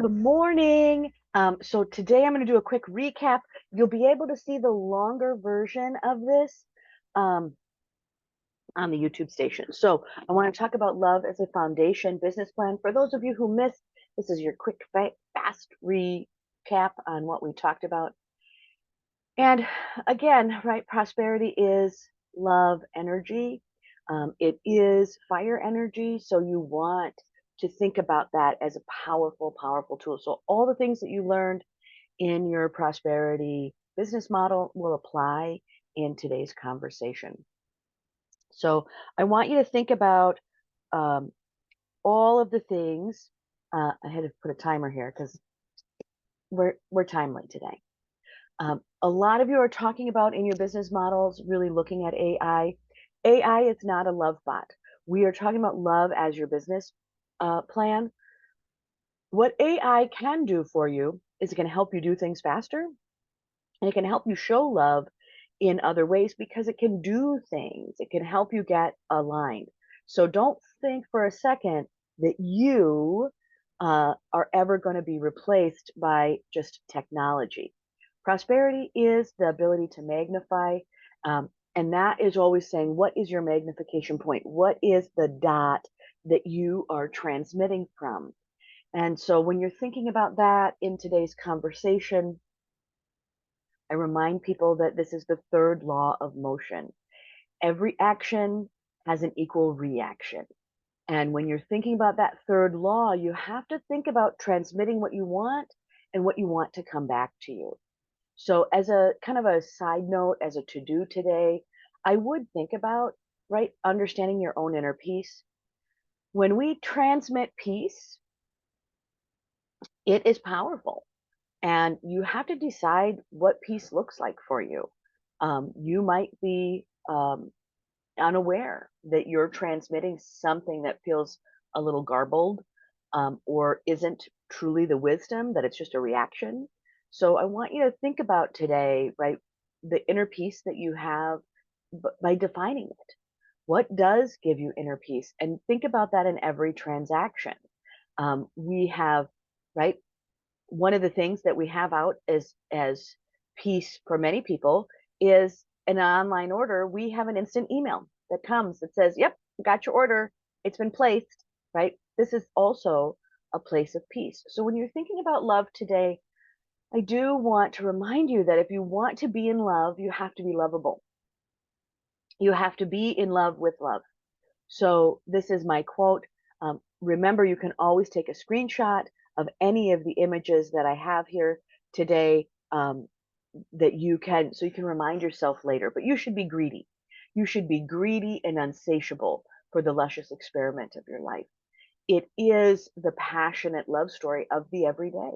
Good morning. So today I'm going to do a quick recap. You'll be able to see the longer version of this um, on the YouTube station. So I want to talk about love as a foundation business plan. For those of you who missed, this is your quick, fast recap on what we talked about. And again, right, prosperity is love energy. It is fire energy. So you want to think about that as a powerful, powerful tool. So all the things that you learned in your prosperity business model will apply in today's conversation. So I want you to think about um, all of the things. I had to put a timer here because we're timely today. A lot of you are talking about in your business models, really looking at AI. AI is not a love bot. We are talking about love as your business plan. What AI can do for you is it can help you do things faster, and it can help you show love in other ways because it can do things. It can help you get aligned. So don't think for a second that you are ever going to be replaced by just technology. Prosperity is the ability to magnify. And that is always saying, what is your magnification point? What is the dot that you are transmitting from? And so when you're thinking about that in today's conversation, I remind people that this is the third law of motion. Every action has an equal reaction. And when you're thinking about that third law, you have to think about transmitting what you want and what you want to come back to you. So, as a kind of a side note, as a to do today, I would think about, right, understanding your own inner peace. When we transmit peace, it is powerful. And you have to decide what peace looks like for you. You might be unaware that you're transmitting something that feels a little garbled or isn't truly the wisdom, that it's just a reaction. So I want you to think about today, right, the inner peace that you have by defining it. What does give you inner peace? And think about that in every transaction. We have, right, one of the things that we have out as peace for many people is an online order. We have an instant email that comes that says, "Yep, got your order. It's been placed." Right? This is also a place of peace. So when you're thinking about love today, I do want to remind you that if you want to be in love, you have to be lovable. You have to be in love with love. So this is my quote. Remember, you can always take a screenshot of any of the images that I have here today that you can, so you can remind yourself later. But you should be greedy. You should be greedy and unsatiable for the luscious experiment of your life. It is the passionate love story of the everyday.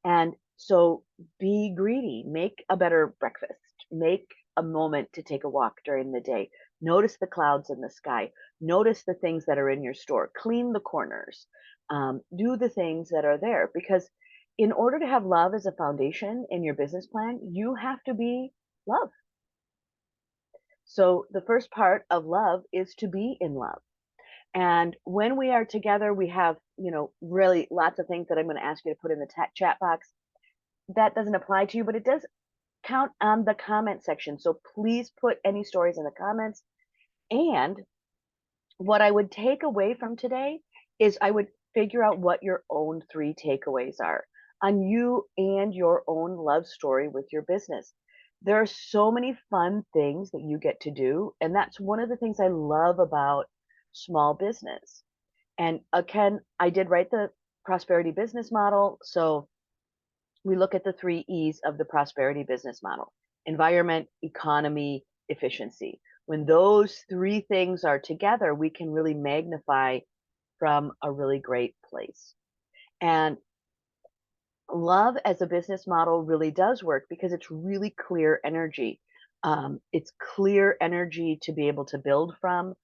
And so be greedy, make a better breakfast, make a moment to take a walk during the day. Notice the clouds in the sky, notice the things that are in your store, clean the corners, do the things that are there. Because in order to have love as a foundation in your business plan, you have to be love. So the first part of love is to be in love. And when we are together, we have, really lots of things that I'm going to ask you to put in the chat box. That doesn't apply to you, but it does count on the comment section. So please put any stories in the comments. And what I would take away from today is I would figure out what your own 3 takeaways are on you and your own love story with your business. There are so many fun things that you get to do. And that's one of the things I love about small business. And again, I did write the prosperity business model. So we look at the 3 E's of the prosperity business model: environment, economy, efficiency. When those 3 things are together, we can really magnify from a really great place. And love as a business model really does work because it's really clear energy. It's clear energy to be able to build from,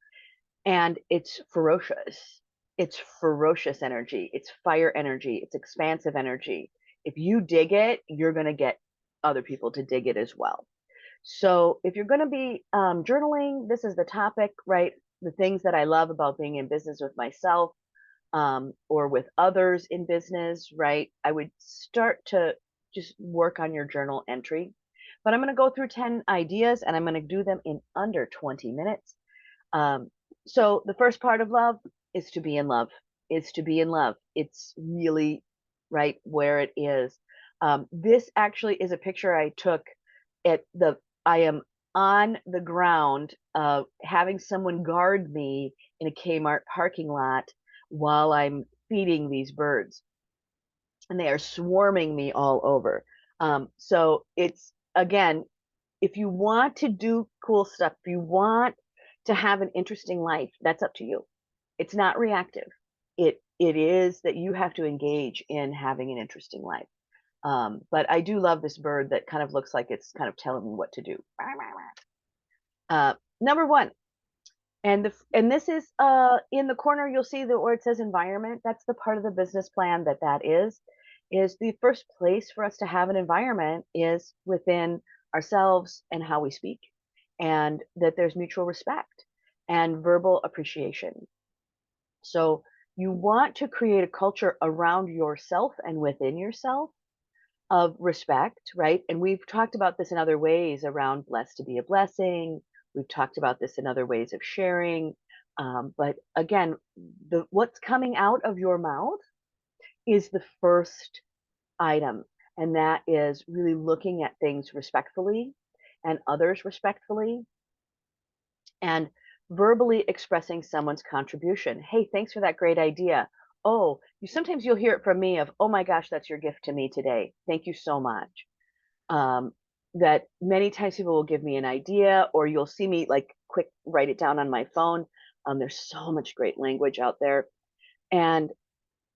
and it's ferocious. It's ferocious energy. It's fire energy. It's expansive energy. If you dig it, you're going to get other people to dig it as well. So if you're going to be journaling, this is the topic, right? The things that I love about being in business with myself. or with others in business, right? I would start to just work on your journal entry. But I'm going to go through 10 ideas and I'm going to do them in under 20 minutes. Um, so the first part of love is to be in love. Is to be in love. It's really right where it is. This actually is a picture I took at the. I am on the ground, having someone guard me in a Kmart parking lot while I'm feeding these birds, and they are swarming me all over. So it's again, if you want to do cool stuff, if you want to have an interesting life, that's up to you. It's not reactive. It is that you have to engage in having an interesting life. But I do love this bird that kind of looks like it's kind of telling me what to do. Number one, and this is in the corner you'll see the where it says environment. That's the part of the business plan that is the first place for us to have an environment is within ourselves and how we speak, and that there's mutual respect and verbal appreciation. So you want to create a culture around yourself and within yourself of respect, right? And we've talked about this in other ways around blessed to be a blessing. We've talked about this in other ways of sharing. But again, what's coming out of your mouth is the first item. And that is really looking at things respectfully and others respectfully and verbally expressing someone's contribution. Hey, thanks for that great idea. Oh, sometimes you'll hear it from me of, oh my gosh, that's your gift to me today. Thank you so much. Um, that many times people will give me an idea, or you'll see me like quick write it down on my phone. There's so much great language out there, and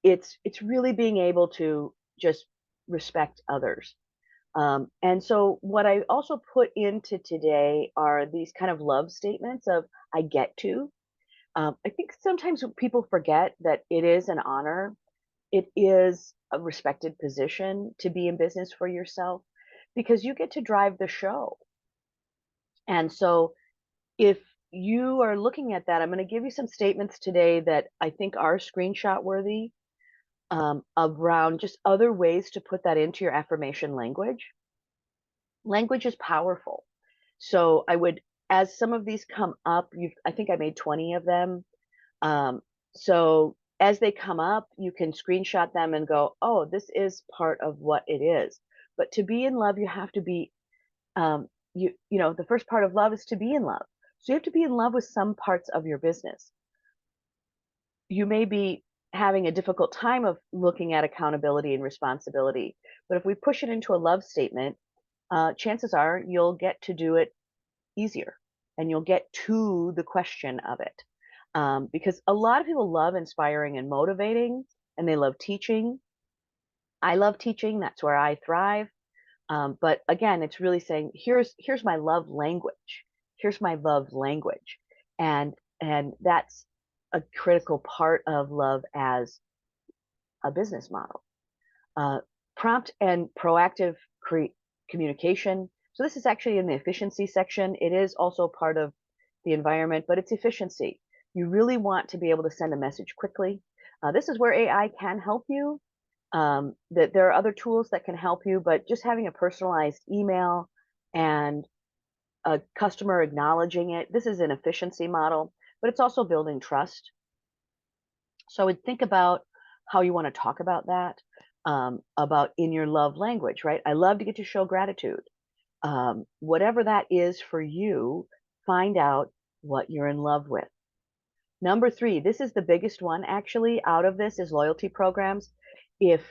it's really being able to just respect others. And so what I also put into today are these kind of love statements of I get to. I think sometimes people forget that it is an honor. It is a respected position to be in business for yourself because you get to drive the show. And so if you are looking at that, I'm going to give you some statements today that I think are screenshot worthy, around just other ways to put that into your affirmation language. Language is powerful. So I would, as some of these come up, I think I made 20 of them. So as they come up, you can screenshot them and go, oh, this is part of what it is. But to be in love, you have to be, the first part of love is to be in love. So you have to be in love with some parts of your business. You may be having a difficult time of looking at accountability and responsibility, but if we push it into a love statement, chances are you'll get to do it easier and you'll get to the question of it. Because a lot of people love inspiring and motivating, and they love teaching. I love teaching. That's where I thrive. But again, it's really saying, here's my love language. Here's my love language. And that's a critical part of love as a business model. Prompt and proactive communication. So this is actually in the efficiency section. It is also part of the environment, but it's efficiency. You really want to be able to send a message quickly. This is where AI can help you. That there are other tools that can help you, but just having a personalized email and a customer acknowledging it, this is an efficiency model, but it's also building trust. So I would think about how you want to talk about that, about in your love language, right? I love to get to show gratitude. Whatever that is for you, find out what you're in love with. Number 3, this is the biggest one actually out of this is loyalty programs. If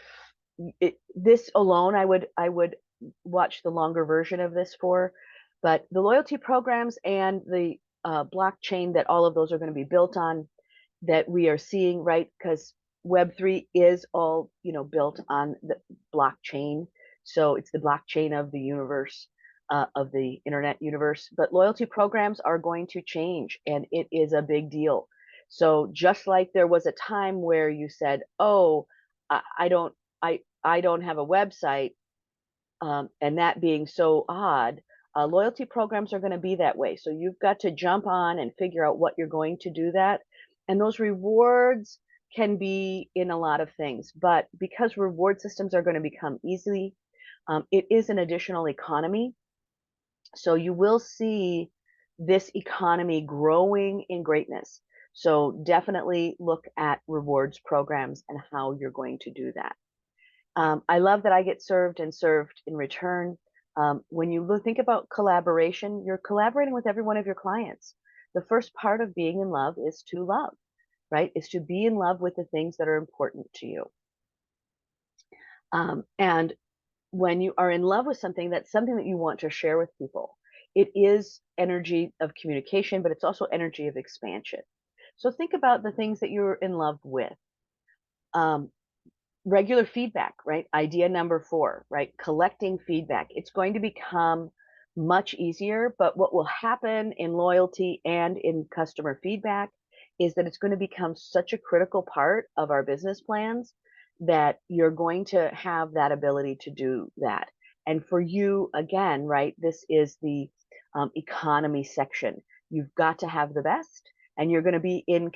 this alone, I would watch the longer version of this for, but the loyalty programs and the blockchain that all of those are going to be built on, that we are seeing, right? Because Web3 is all built on the blockchain, so it's the blockchain of the universe, of the internet universe. But loyalty programs are going to change, and it is a big deal. So just like there was a time where you said, "Oh, I don't, I don't have a website," and that being so odd, loyalty programs are going to be that way. So you've got to jump on and figure out what you're going to do that, and those rewards can be in a lot of things, but because reward systems are going to become easy, it is an additional economy. So you will see this economy growing in greatness. So definitely look at rewards programs and how you're going to do that. I love that I get served and served in return. When you think about collaboration, you're collaborating with every one of your clients. The first part of being in love is to love, right? Is to be in love with the things that are important to you. And when you are in love with something, that's something that you want to share with people. It is energy of communication, but it's also energy of expansion. So think about the things that you're in love with. Um, Regular feedback, right? Idea number 4, right? Collecting feedback. It's going to become much easier, but what will happen in loyalty and in customer feedback is that it's going to become such a critical part of our business plans that you're going to have that ability to do that. And for you, again, right, this is the economy section. You've got to have the best, and you're going to be in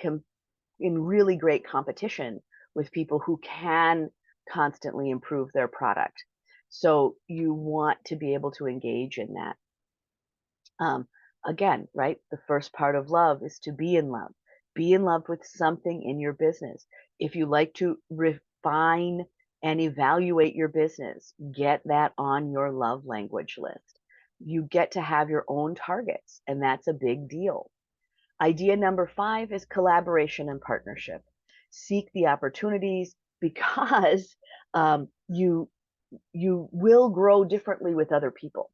really great competition with people who can constantly improve their product. So you want to be able to engage in that. Again, right? The first part of love is to be in love. Be in love with something in your business. If you like to refine and evaluate your business, get that on your love language list. You get to have your own targets, and that's a big deal. Idea number 5 is collaboration and partnership. Seek the opportunities because you will grow differently with other people.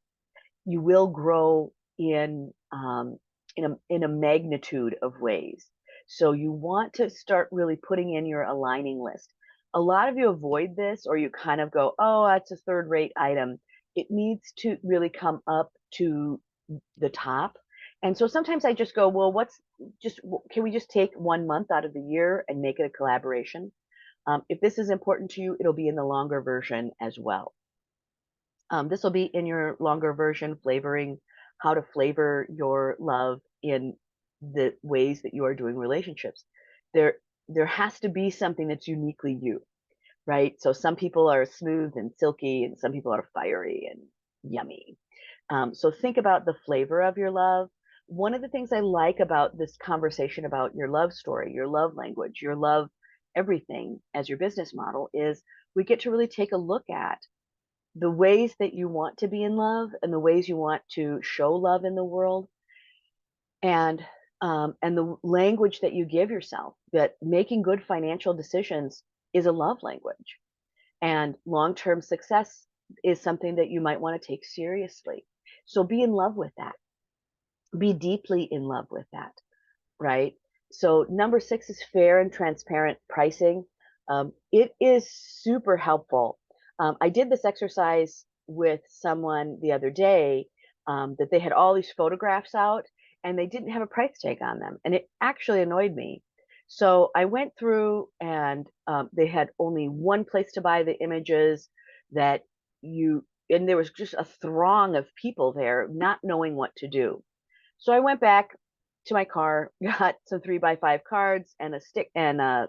You will grow in a magnitude of ways. So you want to start really putting in your aligning list. A lot of you avoid this, or you kind of go, oh, that's a third-rate item. It needs to really come up to the top. And so sometimes I just go, well, can we just take 1 month out of the year and make it a collaboration? If this is important to you, it'll be in the longer version as well. This will be in your longer version, flavoring how to flavor your love in the ways that you are doing relationships. There has to be something that's uniquely you, right? So some people are smooth and silky, and some people are fiery and yummy. So think about the flavor of your love. One of the things I like about this conversation about your love story, your love language, your love everything as your business model is we get to really take a look at the ways that you want to be in love and the ways you want to show love in the world, and the language that you give yourself, that making good financial decisions is a love language, and long-term success is something that you might want to take seriously. So be in love with that. Be deeply in love with that, right? So number 6 is fair and transparent pricing. It is super helpful. I did this exercise with someone the other day, that they had all these photographs out and they didn't have a price tag on them. And it actually annoyed me. So I went through and they had only one place to buy the images and there was just a throng of people there not knowing what to do. So I went back to my car, got some 3x5 cards and a stick and a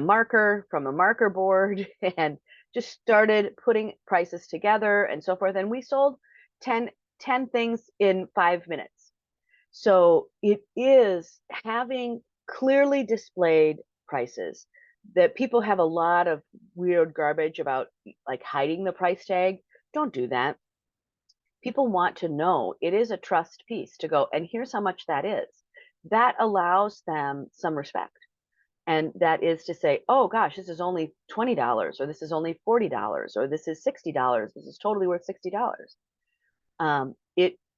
marker from a marker board, and just started putting prices together and so forth. And we sold 10 things in 5 minutes. So it is having clearly displayed prices. That people have a lot of weird garbage about, like, hiding the price tag. Don't do that. People want to know. It is a trust piece to go, and here's how much that is. That allows them some respect. And that is to say, oh gosh, this is only $20, or this is only $40, or this is $60. This is totally worth $60.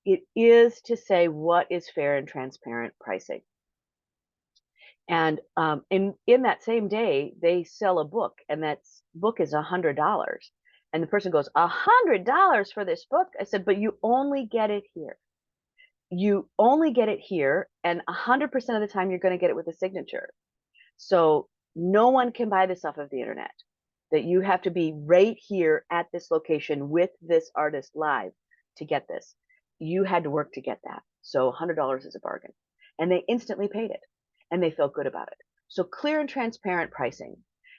It is to say what is fair and transparent pricing. And in that same day, they sell a book, and that book is $100. And the person goes, $100 for this book? I said, but you only get it here. You only get it here, and 100% of the time you're going to get it with a signature. So no one can buy this off of the internet. That you have to be right here at this location with this artist live to get this. You had to work to get that. So $100 is a bargain. And they instantly paid it, and they felt good about it. So clear and transparent pricing.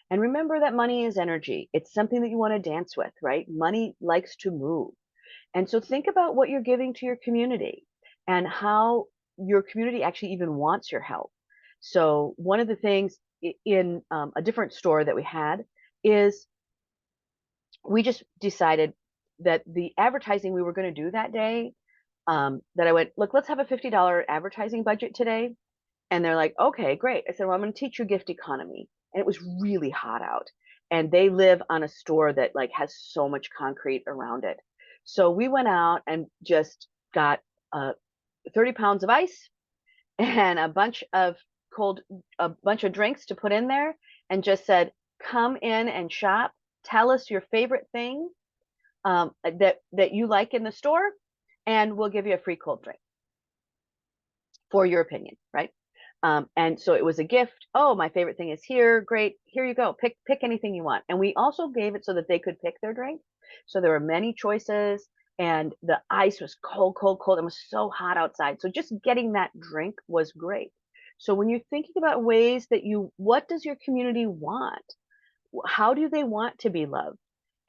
And remember that money is energy. It's something that you want to dance with, right? Money likes to move. And so think about what you're giving to your community and how your community actually even wants your help. So one of the things in a different store that we had is we just decided that the advertising we were going to do that day, that I went, look, let's have a $50 advertising budget today. And they're like, okay, great. I said, well, I'm going to teach you gift economy. And it was really hot out. And they live on a store that like has so much concrete around it. So we went out and just got 30 pounds of ice and a bunch of drinks to put in there and just said, come in and shop. Tell us your favorite thing that you like in the store, and we'll give you a free cold drink for your opinion, right? And so it was a gift. Oh, my favorite thing is here. Great. Here you go. Pick anything you want. And we also gave it so that they could pick their drink. So there were many choices, and the ice was cold, cold, cold. It was so hot outside. So just getting that drink was great. So when you're thinking about ways that what does your community want? How do they want to be loved?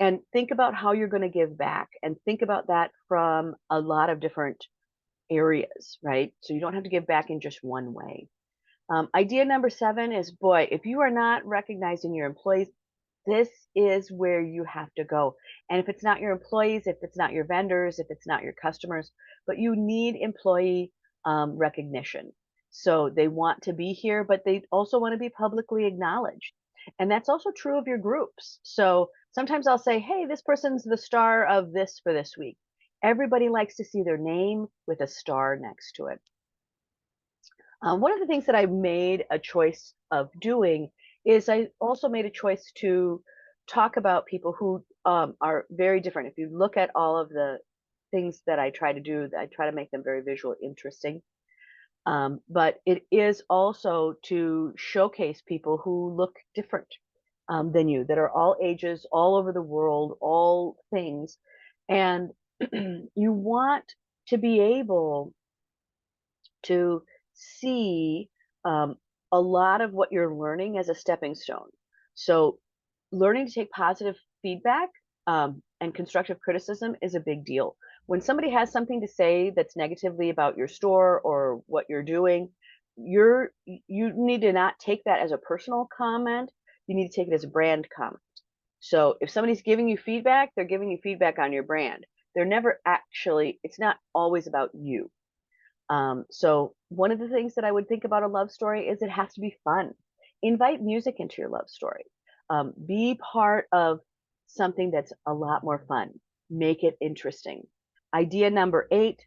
And think about how you're going to give back, and think about that from a lot of different areas, right? So you don't have to give back in just one way. Idea number 7 is, boy, if you are not recognizing your employees, this is where you have to go. And if it's not your employees, if it's not your vendors, if it's not your customers, but you need employee recognition. So they want to be here, but they also want to be publicly acknowledged. And that's also true of your groups. So sometimes I'll say, hey, this person's the star of this for this week. Everybody likes to see their name with a star next to it. One of the things that I made a choice of doing is I also made a choice to talk about people who are very different. If you look at all of the things that I try to do, I try to make them very visually interesting. But it is also to showcase people who look different than you, that are all ages, all over the world, all things. And you want to be able to see a lot of what you're learning as a stepping stone. So learning to take positive feedback and constructive criticism is a big deal. When somebody has something to say that's negatively about your store or what you're doing, you need to not take that as a personal comment. You need to take it as a brand comment. So if somebody's giving you feedback, they're giving you feedback on your brand. They're never actually, it's not always about you. So one of the things that I would think about a love story is it has to be fun. Invite music into your love story. Be part of something that's a lot more fun. Make it interesting. Idea number 8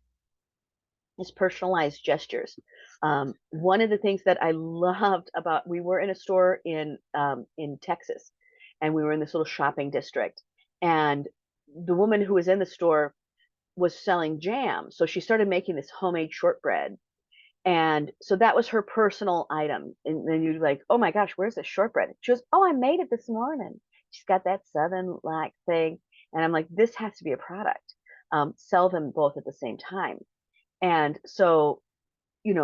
is personalized gestures. One of the things that I loved about, we were in a store in Texas, and we were in this little shopping district, and the woman who was in the store was selling jam. So she started making this homemade shortbread. And so that was her personal item. And then you're like, oh my gosh, where's the shortbread? She goes, oh, I made it this morning. She's got that Southern like thing. And I'm like, this has to be a product. Sell them both at the same time. And so,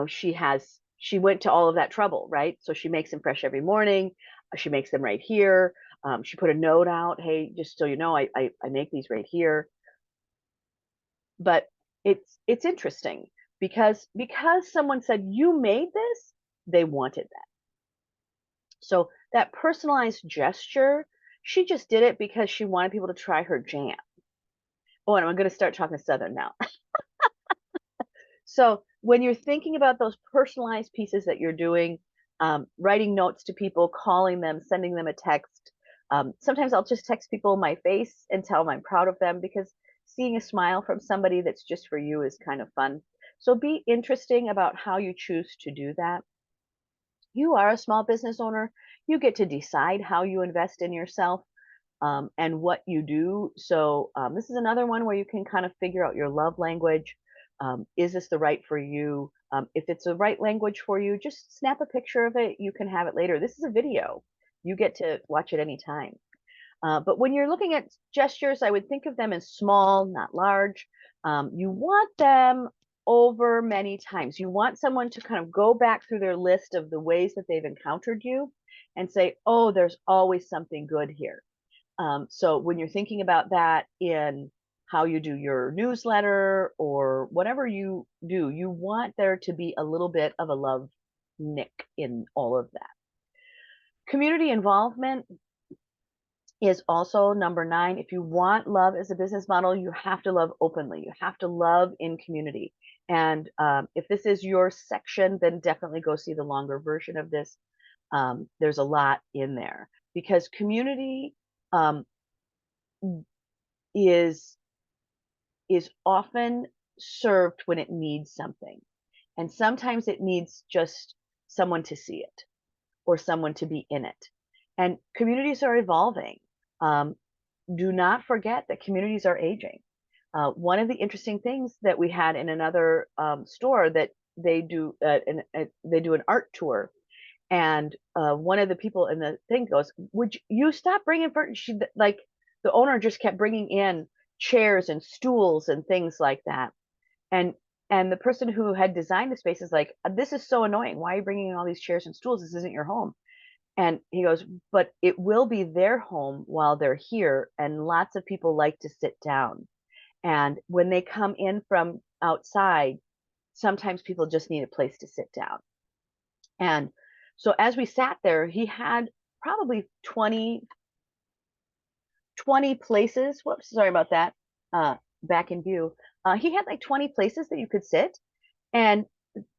she went to all of that trouble, right? So she makes them fresh every morning. She makes them right here. She put a note out, hey, just so you know, I make these right here. But it's interesting because someone said you made this, they wanted that. So that personalized gesture, she just did it because she wanted people to try her jam. Oh, and I'm going to start talking Southern now. So when you're thinking about those personalized pieces that you're doing, writing notes to people, calling them, sending them a text. Sometimes I'll just text people my face and tell them I'm proud of them, because seeing a smile from somebody that's just for you is kind of fun. So be interesting about how you choose to do that. You are a small business owner. You get to decide how you invest in yourself and what you do. So this is another one where you can kind of figure out your love language. Is this the right for you? If it's the right language for you, just snap a picture of it. You can have it later. This is a video. You get to watch it anytime. But when you're looking at gestures, I would think of them as small, not large. You want them over many times. You want someone to kind of go back through their list of the ways that they've encountered you and say, oh, there's always something good here. So when you're thinking about that in how you do your newsletter or whatever you do, you want there to be a little bit of a love nick in all of that. Community involvement is also number 9. If you want love as a business model, you have to love openly. You have to love in community. And if this is your section, then definitely go see the longer version of this. There's a lot in there because community is often served when it needs something. And sometimes it needs just someone to see it or someone to be in it. And communities are evolving. Do not forget that communities are aging. One of the interesting things that we had in another store that they do an art tour, and one of the people in the thing goes, "Would you stop bringing furniture?" Like the owner just kept bringing in chairs and stools and things like that, and the person who had designed the space is like, "This is so annoying. Why are you bringing in all these chairs and stools? This isn't your home." And he goes, "But it will be their home while they're here, and lots of people like to sit down. And when they come in from outside, sometimes people just need a place to sit down." And so as we sat there, he had probably 20 places. Whoops, sorry about that. Back in view. He had like 20 places that you could sit, and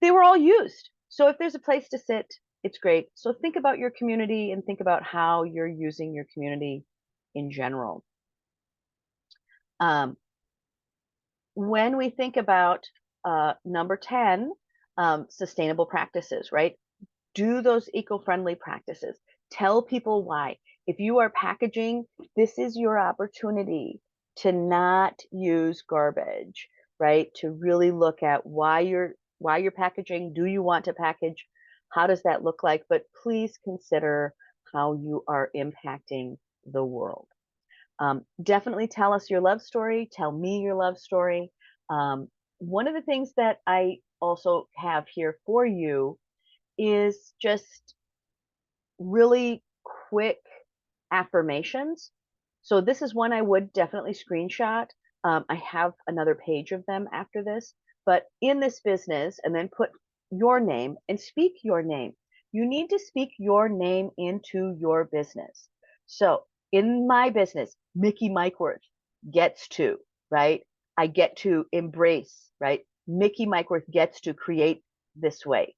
they were all used. So if there's a place to sit, it's great. So think about your community and think about how you're using your community in general. When we think about number 10, sustainable practices, right? Do those eco-friendly practices. Tell people why. If you are packaging, this is your opportunity to not use garbage, right? To really look at why you're packaging. Do you want to package? How does that look like? But please consider how you are impacting the world. Definitely tell us your love story. Tell me your love story. One of the things that I also have here for you is just really quick affirmations. So this is one I would definitely screenshot. I have another page of them after this, but in this business, and then put your name and speak your name. You need to speak your name into your business. So in my business, Mickey Mikeworth gets to, right? I get to embrace, right? Mickey Mikeworth gets to create this way,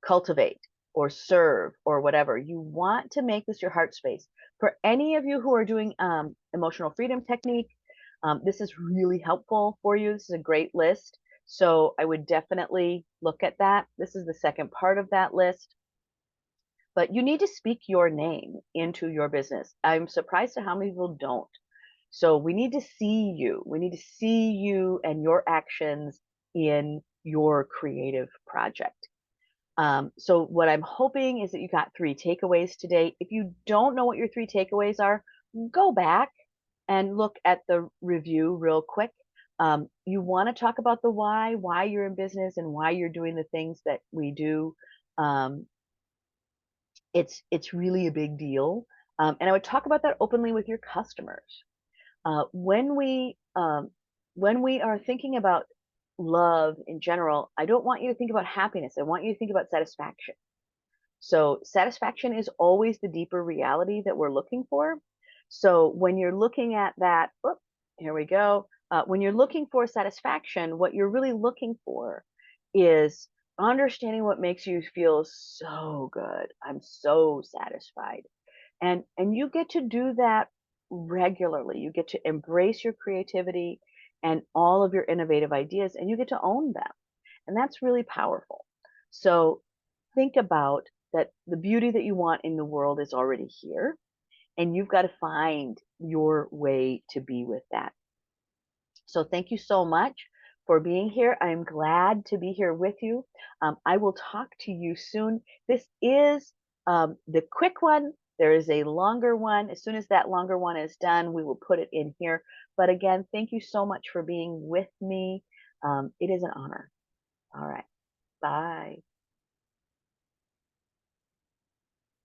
cultivate or serve or whatever. You want to make this your heart space. For any of you who are doing emotional freedom technique, this is really helpful for you. This is a great list. So I would definitely look at that. This is the second part of that list. But you need to speak your name into your business. I'm surprised at how many people don't. So we need to see you. We need to see you and your actions in your creative project. So what I'm hoping is that you got 3 takeaways today. If you don't know what your 3 takeaways are, go back and look at the review real quick. You want to talk about the why you're in business and why you're doing the things that we do. It's really a big deal. And I would talk about that openly with your customers. When we are thinking about love in general, I don't want you to think about happiness. I want you to think about satisfaction. So satisfaction is always the deeper reality that we're looking for. So when you're looking at that, here we go. When you're looking for satisfaction, what you're really looking for is understanding what makes you feel so good. I'm so satisfied. And you get to do that regularly. You get to embrace your creativity and all of your innovative ideas, and you get to own them. And that's really powerful. So think about that the beauty that you want in the world is already here, and you've got to find your way to be with that. So thank you so much for being here. I'm glad to be here with you. I will talk to you soon. This is the quick one. There is a longer one. As soon as that longer one is done, we will put it in here. But again, thank you so much for being with me. It is an honor. All right. Bye.